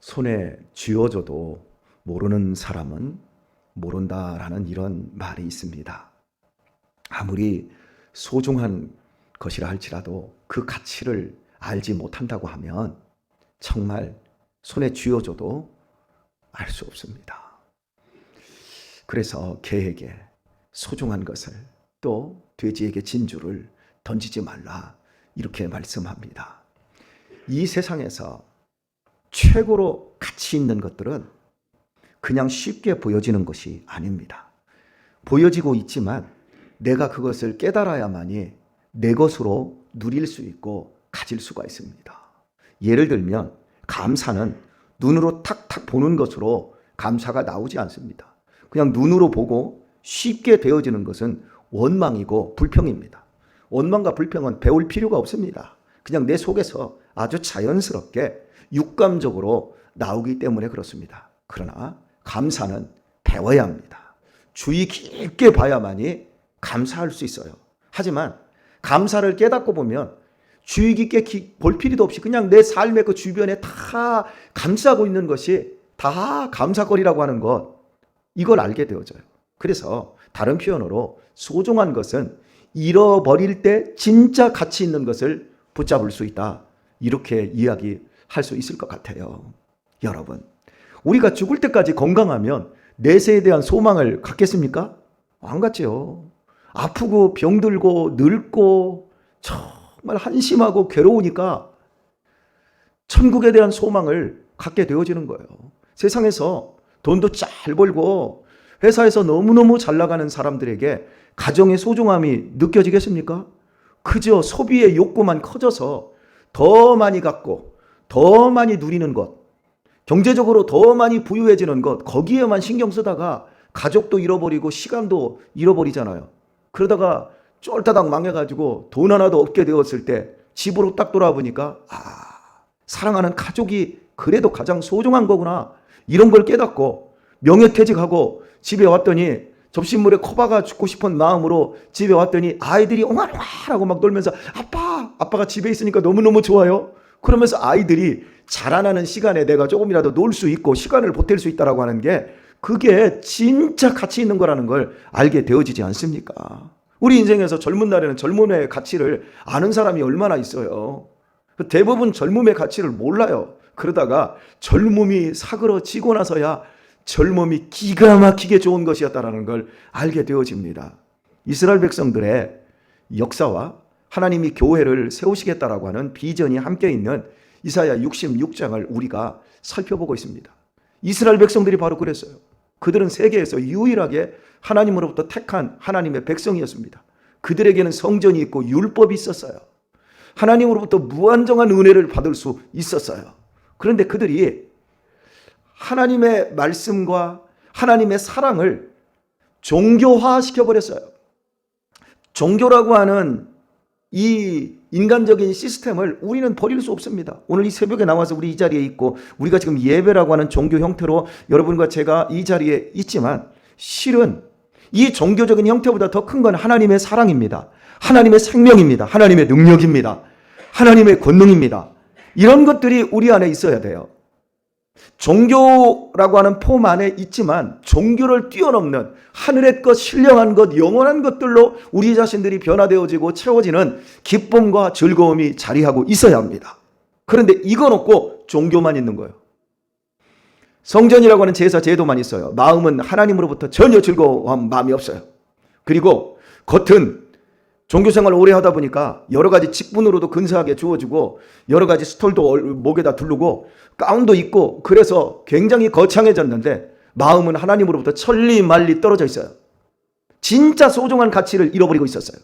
손에 쥐어줘도 모르는 사람은 모른다라는 이런 말이 있습니다. 아무리 소중한 것이라 할지라도 그 가치를 알지 못한다고 하면 정말 손에 쥐어줘도 알 수 없습니다. 그래서 개에게 소중한 것을, 또 돼지에게 진주를 던지지 말라, 이렇게 말씀합니다. 이 세상에서 최고로 가치 있는 것들은 그냥 쉽게 보여지는 것이 아닙니다. 보여지고 있지만 내가 그것을 깨달아야만이 내 것으로 누릴 수 있고 가질 수가 있습니다. 예를 들면 감사는 눈으로 탁탁 보는 것으로 감사가 나오지 않습니다. 그냥 눈으로 보고 쉽게 되어지는 것은 원망이고 불평입니다. 원망과 불평은 배울 필요가 없습니다. 그냥 내 속에서 아주 자연스럽게 육감적으로 나오기 때문에 그렇습니다. 그러나 감사는 배워야 합니다. 주의 깊게 봐야만이 감사할 수 있어요. 하지만 감사를 깨닫고 보면 주의 깊게 볼 필요도 없이 그냥 내 삶의 그 주변에 다 감싸고 있는 것이 다 감사거리라고 하는 것, 이걸 알게 되어져요. 그래서 다른 표현으로 소중한 것은 잃어버릴 때 진짜 가치 있는 것을 붙잡을 수 있다, 이렇게 이야기할 수 있을 것 같아요. 여러분, 우리가 죽을 때까지 건강하면 내세에 대한 소망을 갖겠습니까? 안 갖지요. 아프고 병들고 늙고 정말 한심하고 괴로우니까 천국에 대한 소망을 갖게 되어지는 거예요. 세상에서 돈도 잘 벌고 회사에서 너무너무 잘 나가는 사람들에게 가정의 소중함이 느껴지겠습니까? 그저 소비의 욕구만 커져서 더 많이 갖고 더 많이 누리는 것, 경제적으로 더 많이 부유해지는 것, 거기에만 신경 쓰다가 가족도 잃어버리고 시간도 잃어버리잖아요. 그러다가 쫄따닥 망해가지고 돈 하나도 없게 되었을 때 집으로 딱 돌아보니까 사랑하는 가족이 그래도 가장 소중한 거구나, 이런 걸 깨닫고 명예퇴직하고 집에 왔더니 접시물에 코박아 죽고 싶은 마음으로 집에 왔더니 아이들이 옹알옹알하고 막 놀면서 아빠가 집에 있으니까 너무너무 좋아요. 그러면서 아이들이 자라나는 시간에 내가 조금이라도 놀 수 있고 시간을 보탤 수 있다라고 하는 게, 그게 진짜 가치 있는 거라는 걸 알게 되어지지 않습니까? 우리 인생에서 젊은 날에는 젊음의 가치를 아는 사람이 얼마나 있어요. 대부분 젊음의 가치를 몰라요. 그러다가 젊음이 사그러지고 나서야 젊음이 기가 막히게 좋은 것이었다는 걸 알게 되어집니다. 이스라엘 백성들의 역사와 하나님이 교회를 세우시겠다라고 하는 비전이 함께 있는 이사야 66장을 우리가 살펴보고 있습니다. 이스라엘 백성들이 바로 그랬어요. 그들은 세계에서 유일하게 하나님으로부터 택한 하나님의 백성이었습니다. 그들에게는 성전이 있고 율법이 있었어요. 하나님으로부터 무한정한 은혜를 받을 수 있었어요. 그런데 그들이 하나님의 말씀과 하나님의 사랑을 종교화시켜버렸어요. 종교라고 하는 이 인간적인 시스템을 우리는 버릴 수 없습니다. 오늘 이 새벽에 나와서 우리 이 자리에 있고, 우리가 지금 예배라고 하는 종교 형태로 여러분과 제가 이 자리에 있지만, 실은 이 종교적인 형태보다 더 큰 건 하나님의 사랑입니다. 하나님의 생명입니다. 하나님의 능력입니다. 하나님의 권능입니다. 이런 것들이 우리 안에 있어야 돼요. 종교라고 하는 폼 안에 있지만 종교를 뛰어넘는 하늘의 것, 신령한 것, 영원한 것들로 우리 자신들이 변화되어지고 채워지는 기쁨과 즐거움이 자리하고 있어야 합니다. 그런데 이건 없고 종교만 있는 거예요. 성전이라고 하는 제사 제도만 있어요. 마음은 하나님으로부터 전혀 즐거운 마음이 없어요. 그리고 겉은 종교생활을 오래 하다 보니까 여러 가지 직분으로도 근사하게 주어지고 여러 가지 스톨도 목에다 두르고 가운도 입고, 그래서 굉장히 거창해졌는데 마음은 하나님으로부터 천리 말리 떨어져 있어요. 진짜 소중한 가치를 잃어버리고 있었어요.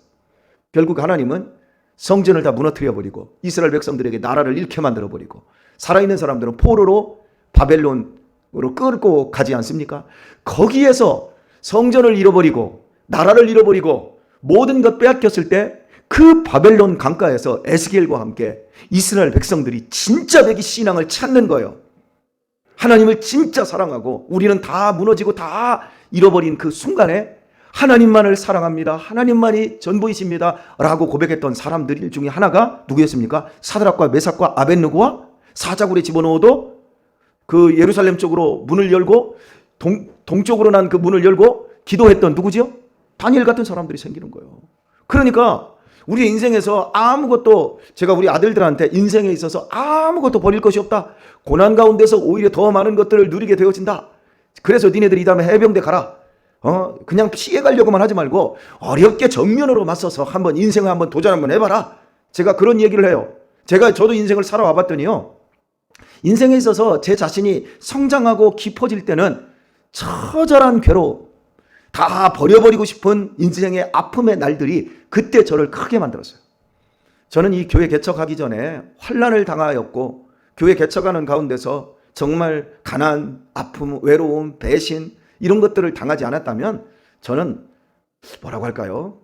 결국 하나님은 성전을 다 무너뜨려버리고 이스라엘 백성들에게 나라를 잃게 만들어버리고, 살아있는 사람들은 포로로 바벨론으로 끌고 가지 않습니까? 거기에서 성전을 잃어버리고 나라를 잃어버리고 모든 것 빼앗겼을 때 그 바벨론 강가에서 에스겔과 함께 이스라엘 백성들이 진짜 백이 신앙을 찾는 거예요. 하나님을 진짜 사랑하고 우리는 다 무너지고 다 잃어버린 그 순간에 하나님만을 사랑합니다, 하나님만이 전부이십니다 라고 고백했던 사람들 중에 하나가 누구였습니까? 사드락과 메삭과 아벳느고와 사자굴에 집어넣어도 그 예루살렘 쪽으로 문을 열고 동쪽으로 난 그 문을 열고 기도했던 누구지요? 다니엘 같은 사람들이 생기는 거예요. 그러니까 우리 인생에서 아무것도, 제가 우리 아들들한테 인생에 있어서 아무것도 버릴 것이 없다. 고난 가운데서 오히려 더 많은 것들을 누리게 되어진다. 그래서 니네들이 이 다음에 해병대 가라. 그냥 피해가려고만 하지 말고 어렵게 정면으로 맞서서 한번 인생을 한번 도전 한번 해봐라. 제가 그런 얘기를 해요. 저도 인생을 살아와 봤더니요, 인생에 있어서 제 자신이 성장하고 깊어질 때는 처절한 괴로움, 다 버려버리고 싶은 인생의 아픔의 날들이 그때 저를 크게 만들었어요. 저는 이 교회 개척하기 전에 환난을 당하였고, 교회 개척하는 가운데서 정말 가난, 아픔, 외로움, 배신 이런 것들을 당하지 않았다면 저는 뭐라고 할까요?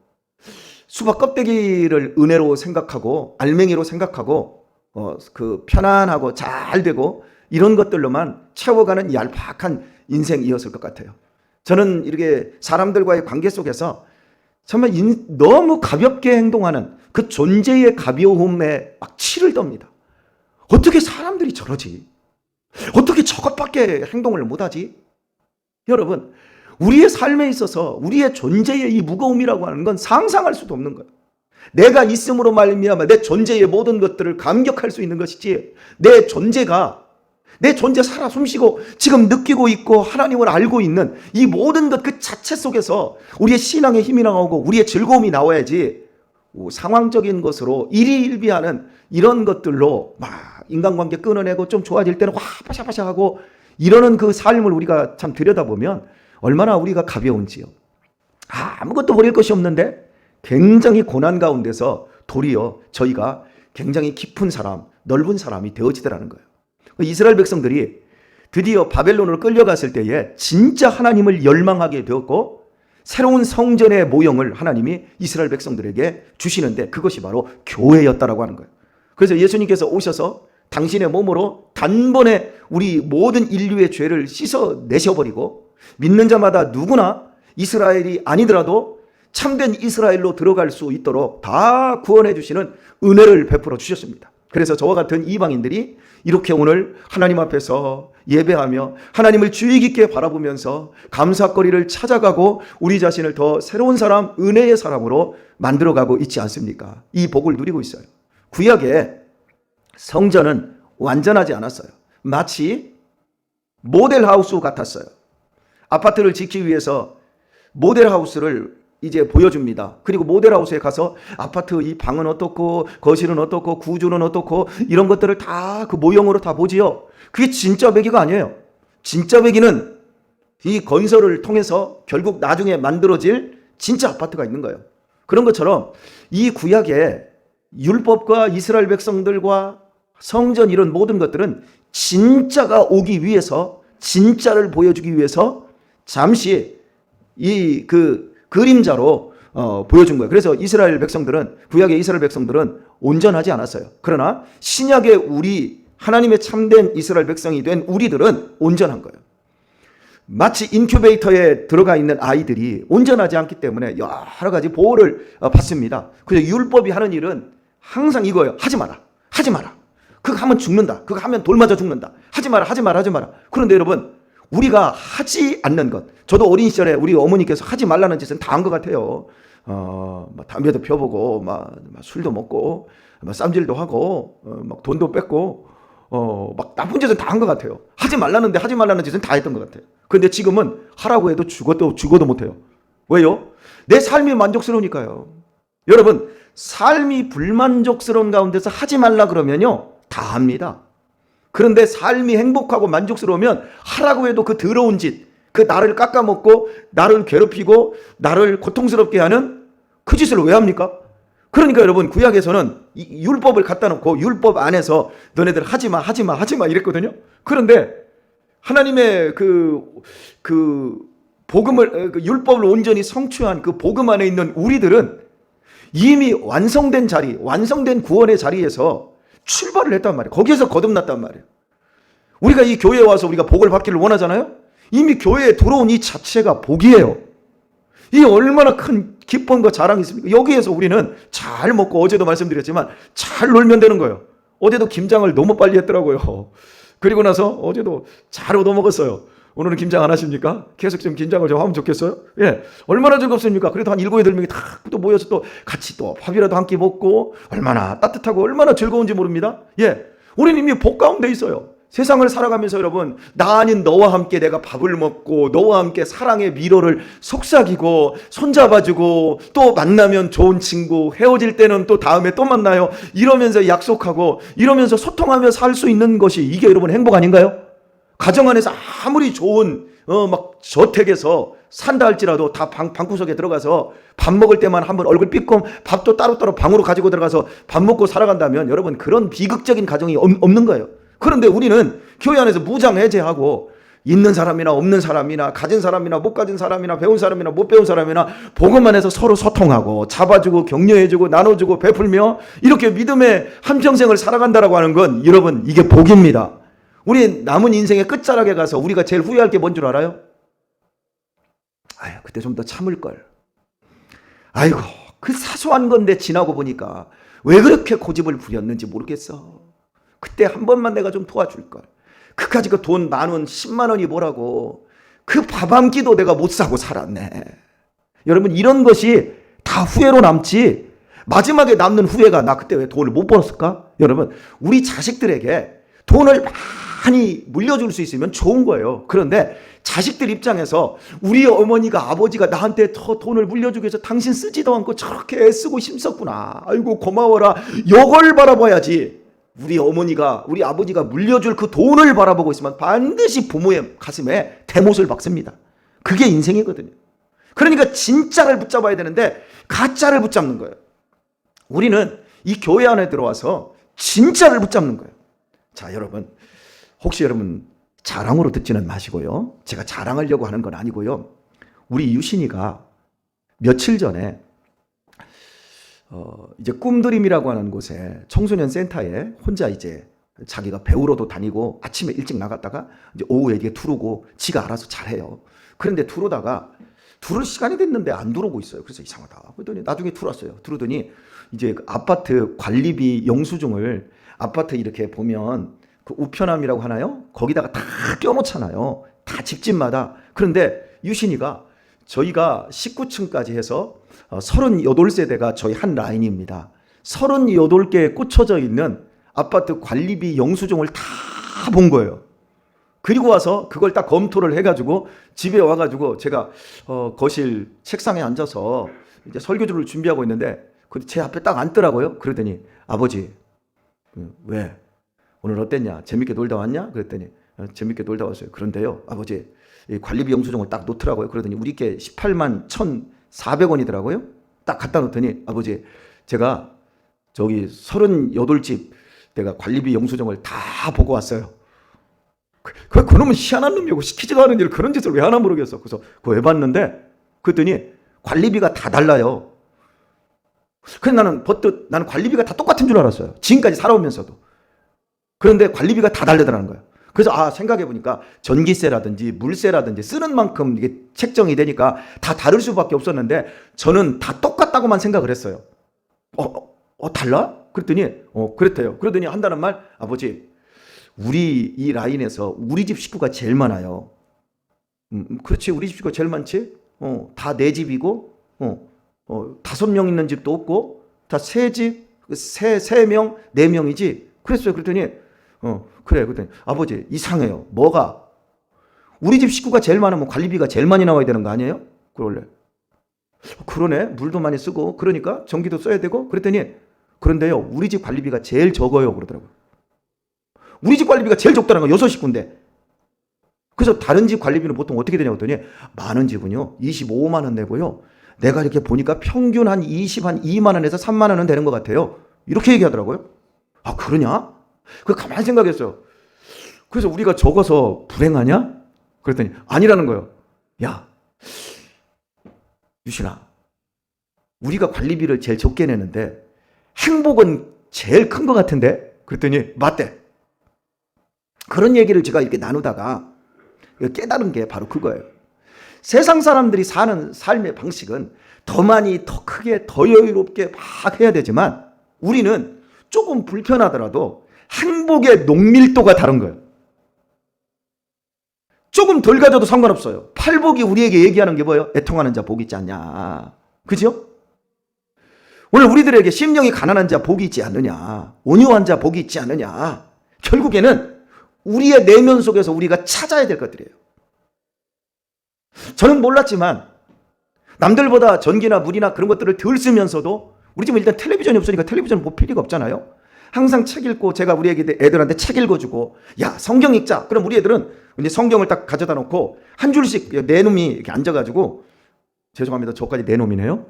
수박 껍데기를 은혜로 생각하고 알맹이로 생각하고 그 편안하고 잘 되고 이런 것들로만 채워가는 얄팍한 인생이었을 것 같아요. 저는 이렇게 사람들과의 관계 속에서 정말 너무 가볍게 행동하는 그 존재의 가벼움에 막 치를 떱니다. 어떻게 사람들이 저러지? 어떻게 저것밖에 행동을 못하지? 여러분, 우리의 삶에 있어서 우리의 존재의 이 무거움이라고 하는 건 상상할 수도 없는 거예요. 내가 있음으로 말미암아 내 존재의 모든 것들을 감격할 수 있는 것이지, 내 존재 살아 숨쉬고 지금 느끼고 있고 하나님을 알고 있는 이 모든 것 그 자체 속에서 우리의 신앙의 힘이 나오고 우리의 즐거움이 나와야지, 상황적인 것으로 일희일비하는 이런 것들로 막 인간관계 끊어내고 좀 좋아질 때는 와 파샤파샤하고 이러는 그 삶을 우리가 참 들여다보면 얼마나 우리가 가벼운지요. 아무것도 버릴 것이 없는데 굉장히 고난 가운데서 도리어 저희가 굉장히 깊은 사람, 넓은 사람이 되어지더라는 거예요. 이스라엘 백성들이 드디어 바벨론으로 끌려갔을 때에 진짜 하나님을 열망하게 되었고, 새로운 성전의 모형을 하나님이 이스라엘 백성들에게 주시는데 그것이 바로 교회였다라고 하는 거예요. 그래서 예수님께서 오셔서 당신의 몸으로 단번에 우리 모든 인류의 죄를 씻어내셔버리고, 믿는 자마다 누구나 이스라엘이 아니더라도 참된 이스라엘로 들어갈 수 있도록 다 구원해 주시는 은혜를 베풀어 주셨습니다. 그래서 저와 같은 이방인들이 이렇게 오늘 하나님 앞에서 예배하며 하나님을 주의 깊게 바라보면서 감사거리를 찾아가고 우리 자신을 더 새로운 사람, 은혜의 사람으로 만들어가고 있지 않습니까? 이 복을 누리고 있어요. 구약의 성전은 완전하지 않았어요. 마치 모델하우스 같았어요. 아파트를 짓기 위해서 모델하우스를 이제 보여줍니다. 그리고 모델하우스에 가서 아파트 이 방은 어떻고 거실은 어떻고 구조는 어떻고 이런 것들을 다 그 모형으로 다 보지요. 그게 진짜 배기가 아니에요. 진짜 배기는 이 건설을 통해서 결국 나중에 만들어질 진짜 아파트가 있는 거예요. 그런 것처럼 이 구약의 율법과 이스라엘 백성들과 성전 이런 모든 것들은 진짜가 오기 위해서, 진짜를 보여주기 위해서 잠시 이 그림자로 보여준 거예요. 그래서 이스라엘 백성들은, 구약의 이스라엘 백성들은 온전하지 않았어요. 그러나 신약의 우리 하나님의 참된 이스라엘 백성이 된 우리들은 온전한 거예요. 마치 인큐베이터에 들어가 있는 아이들이 온전하지 않기 때문에 여러 가지 보호를 받습니다. 그래서 율법이 하는 일은 항상 이거예요. 하지 마라. 하지 마라. 그거 하면 죽는다. 그거 하면 돌 맞아 죽는다. 하지 마라. 하지 마라. 하지 마라. 그런데 여러분, 우리가 하지 않는 것, 저도 어린 시절에 우리 어머니께서 하지 말라는 짓은 다 한 것 같아요. 막 담배도 펴보고, 막 술도 먹고, 막 쌈질도 하고, 막 돈도 뺏고, 막 나쁜 짓은 다 한 것 같아요. 하지 말라는데 하지 말라는 짓은 다 했던 것 같아요. 그런데 지금은 하라고 해도 죽어도 못해요. 왜요? 내 삶이 만족스러우니까요. 여러분, 삶이 불만족스러운 가운데서 하지 말라 그러면요, 다 합니다. 그런데 삶이 행복하고 만족스러우면 하라고 해도 그 더러운 짓, 그 나를 깎아먹고 나를 괴롭히고 나를 고통스럽게 하는 그 짓을 왜 합니까? 그러니까 여러분, 구약에서는 이 율법을 갖다 놓고 율법 안에서 너네들 하지마 하지마 하지마 이랬거든요. 그런데 하나님의 그 복음을, 그 율법을 온전히 성취한 그 복음 안에 있는 우리들은 이미 완성된 자리, 완성된 구원의 자리에서 출발을 했단 말이에요. 거기에서 거듭났단 말이에요. 우리가 이 교회에 와서 우리가 복을 받기를 원하잖아요. 이미 교회에 들어온 이 자체가 복이에요. 이 얼마나 큰 기쁨과 자랑이 있습니까? 여기에서 우리는 잘 먹고, 어제도 말씀드렸지만 잘 놀면 되는 거예요. 어제도 김장을 너무 빨리 했더라고요. 그리고 나서 어제도 잘 얻어먹었어요. 오늘은 김장 안 하십니까? 계속 좀 김장을 좀 하면 좋겠어요? 예. 얼마나 즐겁습니까? 그래도 한 7, 8명이 다 또 모여서 또 같이 또 밥이라도 한 끼 먹고 얼마나 따뜻하고 얼마나 즐거운지 모릅니다. 예. 우리는 이미 복 가운데 있어요. 세상을 살아가면서 여러분, 나 아닌 너와 함께 내가 밥을 먹고 너와 함께 사랑의 미로를 속삭이고 손잡아주고 또 만나면 좋은 친구, 헤어질 때는 또 다음에 또 만나요. 이러면서 약속하고 이러면서 소통하며 살 수 있는 것이 이게 여러분 행복 아닌가요? 가정 안에서 아무리 좋은 막 저택에서 산다 할지라도 다 방구석에 들어가서 밥 먹을 때만 한번 얼굴 삐꼼 밥도 따로따로 방으로 가지고 들어가서 밥 먹고 살아간다면 여러분 그런 비극적인 가정이 없는 거예요. 그런데 우리는 교회 안에서 무장해제하고 있는 사람이나 없는 사람이나 가진 사람이나 못 가진 사람이나 배운 사람이나 못 배운 사람이나 복음 안에서 서로 소통하고 잡아주고 격려해주고 나눠주고 베풀며 이렇게 믿음의 한평생을 살아간다라고 하는 건 여러분 이게 복입니다. 우리 남은 인생의 끝자락에 가서 우리가 제일 후회할 게 뭔 줄 알아요? 아유, 그때 좀 더 참을걸. 아이고, 그 사소한 건데 지나고 보니까 왜 그렇게 고집을 부렸는지 모르겠어. 그때 한 번만 내가 좀 도와줄걸. 그까지 그 돈 10,000원, 10만 원이 뭐라고. 그 밥 한 끼도 내가 못 사고 살았네. 여러분, 이런 것이 다 후회로 남지. 마지막에 남는 후회가 나 그때 왜 돈을 못 벌었을까? 여러분, 우리 자식들에게 돈을 많이 물려줄 수 있으면 좋은 거예요. 그런데 자식들 입장에서 우리 어머니가 아버지가 나한테 더 돈을 물려주기 위해서 당신 쓰지도 않고 저렇게 애쓰고 힘썼구나. 아이고 고마워라. 이걸 바라봐야지. 우리 어머니가 우리 아버지가 물려줄 그 돈을 바라보고 있으면 반드시 부모의 가슴에 대못을 박습니다. 그게 인생이거든요. 그러니까 진짜를 붙잡아야 되는데 가짜를 붙잡는 거예요. 우리는 이 교회 안에 들어와서 진짜를 붙잡는 거예요. 자, 여러분, 혹시 여러분 자랑으로 듣지는 마시고요. 제가 자랑하려고 하는 건 아니고요. 우리 유신이가 며칠 전에 이제 꿈드림이라고 하는 곳에 청소년 센터에 혼자 이제 자기가 배우러도 다니고 아침에 일찍 나갔다가 이제 오후에 이게 들어오고 지가 알아서 잘해요. 그런데 들어오다가 들어올 시간이 됐는데 안 들어오고 있어요. 그래서 이상하다. 그랬더니 나중에 들어왔어요. 들어오더니 이제 그 아파트 관리비 영수증을 아파트 이렇게 보면 그 우편함이라고 하나요? 거기다가 다 껴놓잖아요. 다 집집마다. 그런데 유신이가 저희가 19층까지 해서 38세대가 저희 한 라인입니다. 38개에 꽂혀져 있는 아파트 관리비 영수증을 다 본 거예요. 그리고 와서 그걸 딱 검토를 해가지고 집에 와가지고 제가 거실 책상에 앉아서 이제 설교주를 준비하고 있는데 제 앞에 딱 앉더라고요. 그러더니 아버지 왜 오늘 어땠냐? 재밌게 놀다 왔냐? 그랬더니 재밌게 놀다 왔어요. 그런데요 아버지 관리비 영수증을 딱 놓더라고요. 그러더니 우리께 18만 1,400원이더라고요. 딱 갖다 놓더니 아버지 제가 저기 38집 내가 관리비 영수증을 다 보고 왔어요. 그놈은 희한한 놈이고 시키지도 않은 일을 그런 짓을 왜 하나 모르겠어. 그래서 그거 왜 봤는데 그랬더니 관리비가 다 달라요. 그래서 나는 관리비가 다 똑같은 줄 알았어요. 지금까지 살아오면서도. 그런데 관리비가 다 다르더라는 거예요. 그래서 생각해보니까 전기세라든지 물세라든지 쓰는 만큼 이게 책정이 되니까 다 다를 수밖에 없었는데 저는 다 똑같다고만 생각을 했어요. 달라? 그랬더니 그랬대요. 그러더니 한다는 말 아버지 우리 이 라인에서 우리 집 식구가 제일 많아요. 그렇지 우리 집 식구가 제일 많지? 다 내 집이고 5명 있는 집도 없고 다 세 집, 세 명, 4명이지. 그랬어요. 그랬더니 그래. 그랬더니 아버지 이상해요. 뭐가? 우리 집 식구가 제일 많으면 관리비가 제일 많이 나와야 되는 거 아니에요? 그럴래. 그러네. 물도 많이 쓰고 그러니까 전기도 써야 되고 그랬더니 그런데요. 우리 집 관리비가 제일 적어요. 그러더라고요. 우리 집 관리비가 제일 적다는 거 6식구인데. 그래서 다른 집 관리비는 보통 어떻게 되냐고 했더니 많은 집은요. 25만 원 내고요. 내가 이렇게 보니까 평균 한 2만 원에서 3만 원은 되는 것 같아요. 이렇게 얘기하더라고요. 아 그러냐? 그 가만히 생각했어요. 그래서 우리가 적어서 불행하냐? 그랬더니 아니라는 거예요. 야 유신아 우리가 관리비를 제일 적게 내는데 행복은 제일 큰 것 같은데? 그랬더니 맞대. 그런 얘기를 제가 이렇게 나누다가 깨달은 게 바로 그거예요. 세상 사람들이 사는 삶의 방식은 더 많이, 더 크게, 더 여유롭게 막 해야 되지만 우리는 조금 불편하더라도 행복의 농밀도가 다른 거예요. 조금 덜 가져도 상관없어요. 팔복이 우리에게 얘기하는 게 뭐예요? 애통하는 자 복이 있지 않냐. 그죠? 오늘 우리들에게 심령이 가난한 자 복이 있지 않느냐, 온유한 자 복이 있지 않느냐, 결국에는 우리의 내면 속에서 우리가 찾아야 될 것들이에요. 저는 몰랐지만 남들보다 전기나 물이나 그런 것들을 덜 쓰면서도 우리 집은 일단 텔레비전이 없으니까 텔레비전을 볼 필요가 없잖아요. 항상 책 읽고, 제가 우리 애들한테 책 읽어주고, 야 성경 읽자. 그럼 우리 애들은 이제 성경을 딱 가져다 놓고 한 줄씩 네 놈이 이렇게 앉아가지고, 죄송합니다, 저까지 네 놈이네요.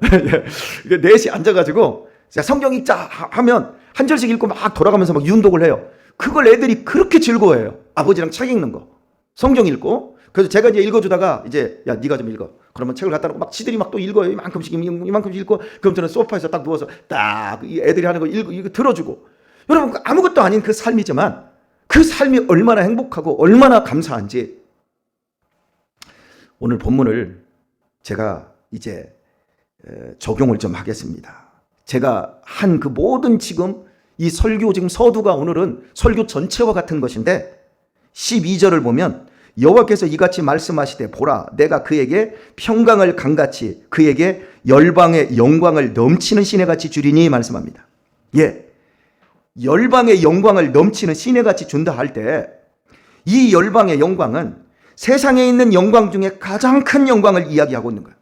넷이 앉아가지고 성경 읽자 하면 한 절씩 읽고 막 돌아가면서 막 윤독을 해요. 그걸 애들이 그렇게 즐거워해요. 아버지랑 책 읽는 거, 성경 읽고. 그래서 제가 이제 읽어주다가 이제 야 네가 좀 읽어. 그러면 책을 갖다 놓고 막 지들이 막 또 읽어요. 이만큼씩 읽고. 그럼 저는 소파에서 딱 누워서 딱 애들이 하는 거 읽고 들어주고. 여러분, 아무것도 아닌 그 삶이지만 그 삶이 얼마나 행복하고 얼마나 감사한지. 오늘 본문을 제가 이제 적용을 좀 하겠습니다. 제가 한 그 모든 지금 이 설교, 지금 서두가 오늘은 설교 전체와 같은 것인데 12절을 보면 여호와께서 이같이 말씀하시되 보라 내가 그에게 평강을 강같이 그에게 열방의 영광을 넘치는 시내같이 주리니 말씀합니다. 예, 열방의 영광을 넘치는 시내같이 준다 할 때 이 열방의 영광은 세상에 있는 영광 중에 가장 큰 영광을 이야기하고 있는 거예요.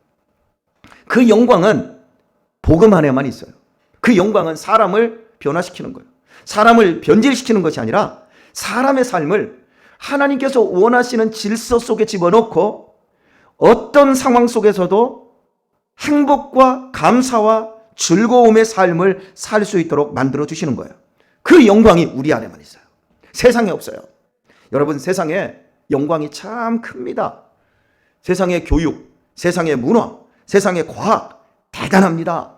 그 영광은 복음 안에만 있어요. 그 영광은 사람을 변화시키는 거예요. 사람을 변질시키는 것이 아니라 사람의 삶을 하나님께서 원하시는 질서 속에 집어넣고 어떤 상황 속에서도 행복과 감사와 즐거움의 삶을 살 수 있도록 만들어주시는 거예요. 그 영광이 우리 안에만 있어요. 세상에 없어요. 여러분, 세상에 영광이 참 큽니다. 세상의 교육, 세상의 문화, 세상의 과학 대단합니다.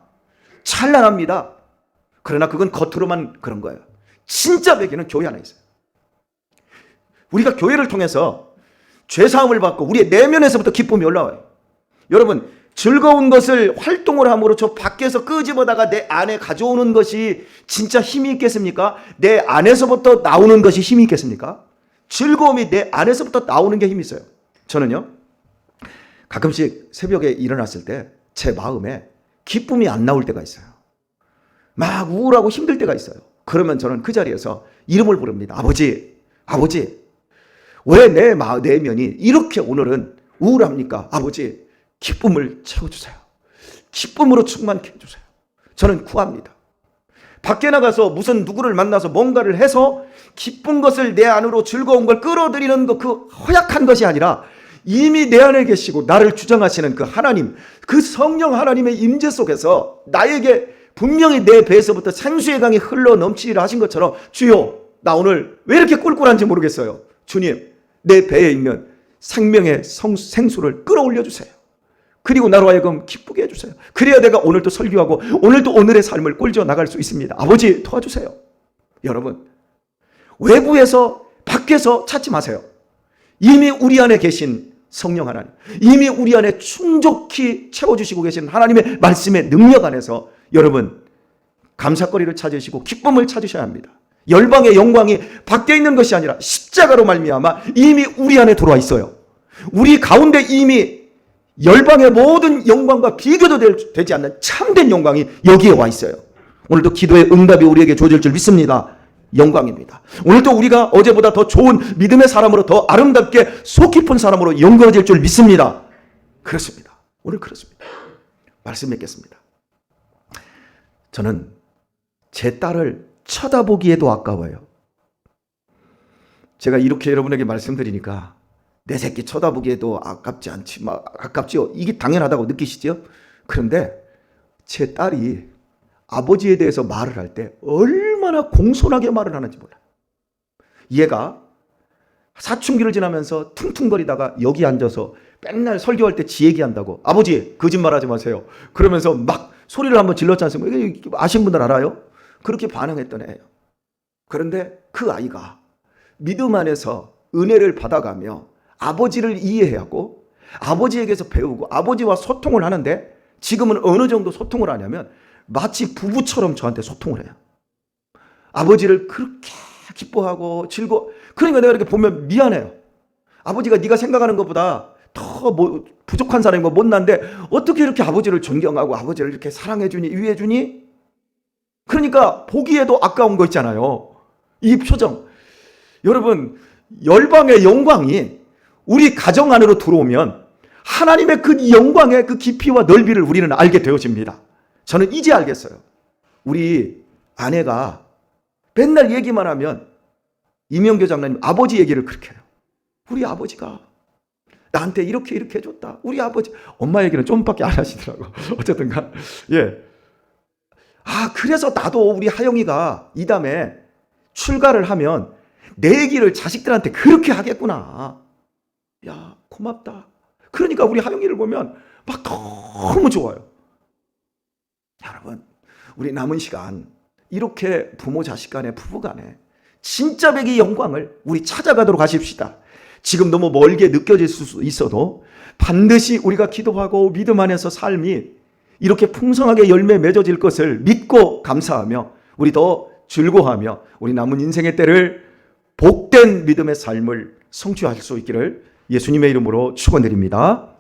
찬란합니다. 그러나 그건 겉으로만 그런 거예요. 진짜 배경은 교회 안에 있어요. 우리가 교회를 통해서 죄사함을 받고 우리의 내면에서부터 기쁨이 올라와요. 여러분, 즐거운 것을 활동을 함으로 저 밖에서 끄집어다가 내 안에 가져오는 것이 진짜 힘이 있겠습니까? 내 안에서부터 나오는 것이 힘이 있겠습니까? 즐거움이 내 안에서부터 나오는 게 힘이 있어요. 저는요, 가끔씩 새벽에 일어났을 때 제 마음에 기쁨이 안 나올 때가 있어요. 막 우울하고 힘들 때가 있어요. 그러면 저는 그 자리에서 이름을 부릅니다. 아버지, 아버지, 왜 내 내면이 이렇게 오늘은 우울합니까? 아버지, 기쁨을 채워주세요. 기쁨으로 충만케 해주세요. 저는 구합니다. 밖에 나가서 무슨 누구를 만나서 뭔가를 해서 기쁜 것을 내 안으로 즐거운 걸 끌어들이는 것, 그 허약한 것이 아니라 이미 내 안에 계시고 나를 주장하시는 그 하나님, 그 성령 하나님의 임재 속에서 나에게 분명히 내 배에서부터 생수의 강이 흘러 넘치리라 하신 것처럼, 주여, 나 오늘 왜 이렇게 꿀꿀한지 모르겠어요. 주님, 내 배에 있는 생명의 생수를 끌어올려 주세요. 그리고 나로 하여금 기쁘게 해주세요. 그래야 내가 오늘도 설교하고 오늘도 오늘의 삶을 꿀져 나갈 수 있습니다. 아버지, 도와주세요. 여러분, 외부에서 밖에서 찾지 마세요. 이미 우리 안에 계신 성령 하나님, 이미 우리 안에 충족히 채워주시고 계신 하나님의 말씀의 능력 안에서 여러분 감사거리를 찾으시고 기쁨을 찾으셔야 합니다. 열방의 영광이 밖에 있는 것이 아니라 십자가로 말미암아 이미 우리 안에 들어와 있어요. 우리 가운데 이미 열방의 모든 영광과 비교도 되지 않는 참된 영광이 여기에 와 있어요. 오늘도 기도의 응답이 우리에게 주어질 줄 믿습니다. 영광입니다. 오늘도 우리가 어제보다 더 좋은 믿음의 사람으로, 더 아름답게 속 깊은 사람으로 영광해질 줄 믿습니다. 그렇습니다. 오늘 그렇습니다. 말씀 맺겠습니다. 저는 제 딸을 쳐다보기에도 아까워요. 제가 이렇게 여러분에게 말씀드리니까 내 새끼 쳐다보기에도 아깝지요. 이게 당연하다고 느끼시죠? 그런데 제 딸이 아버지에 대해서 말을 할 때 얼마나 공손하게 말을 하는지 몰라요. 얘가 사춘기를 지나면서 퉁퉁거리다가 여기 앉아서 맨날 설교할 때 지 얘기한다고. 아버지, 거짓말하지 마세요. 그러면서 막 소리를 한번 질렀지 않습니까? 이게 아신 분들 알아요? 그렇게 반응했던 애예요. 그런데 그 아이가 믿음 안에서 은혜를 받아가며 아버지를 이해하고 아버지에게서 배우고 아버지와 소통을 하는데, 지금은 어느 정도 소통을 하냐면 마치 부부처럼 저한테 소통을 해요. 아버지를 그렇게 기뻐하고 그러니까 내가 이렇게 보면 미안해요. 아버지가 네가 생각하는 것보다 더 부족한 사람이고 못난데 어떻게 이렇게 아버지를 존경하고 아버지를 이렇게 사랑해주니 위해주니? 그러니까 보기에도 아까운 거 있잖아요. 이 표정. 여러분, 열방의 영광이 우리 가정 안으로 들어오면 하나님의 그 영광의 그 깊이와 넓이를 우리는 알게 되어집니다. 저는 이제 알겠어요. 우리 아내가 맨날 얘기만 하면 이명교 장로님 아버지 얘기를 그렇게 해요. 우리 아버지가 나한테 이렇게 해줬다. 우리 아버지. 엄마 얘기는 좀밖에 안 하시더라고. 어쨌든가. 예. 그래서 나도 우리 하영이가 이 다음에 출가를 하면 내 얘기를 자식들한테 그렇게 하겠구나. 야, 고맙다. 그러니까 우리 하영이를 보면 막 너무 좋아요. 여러분, 우리 남은 시간 이렇게 부모 자식 간에 부부 간에 진짜 백의 영광을 우리 찾아가도록 하십시다. 지금 너무 멀게 느껴질 수 있어도 반드시 우리가 기도하고 믿음 안에서 삶이 이렇게 풍성하게 열매 맺어질 것을 믿고 감사하며 우리 더 즐거워하며 우리 남은 인생의 때를 복된 믿음의 삶을 성취할 수 있기를 예수님의 이름으로 축원드립니다.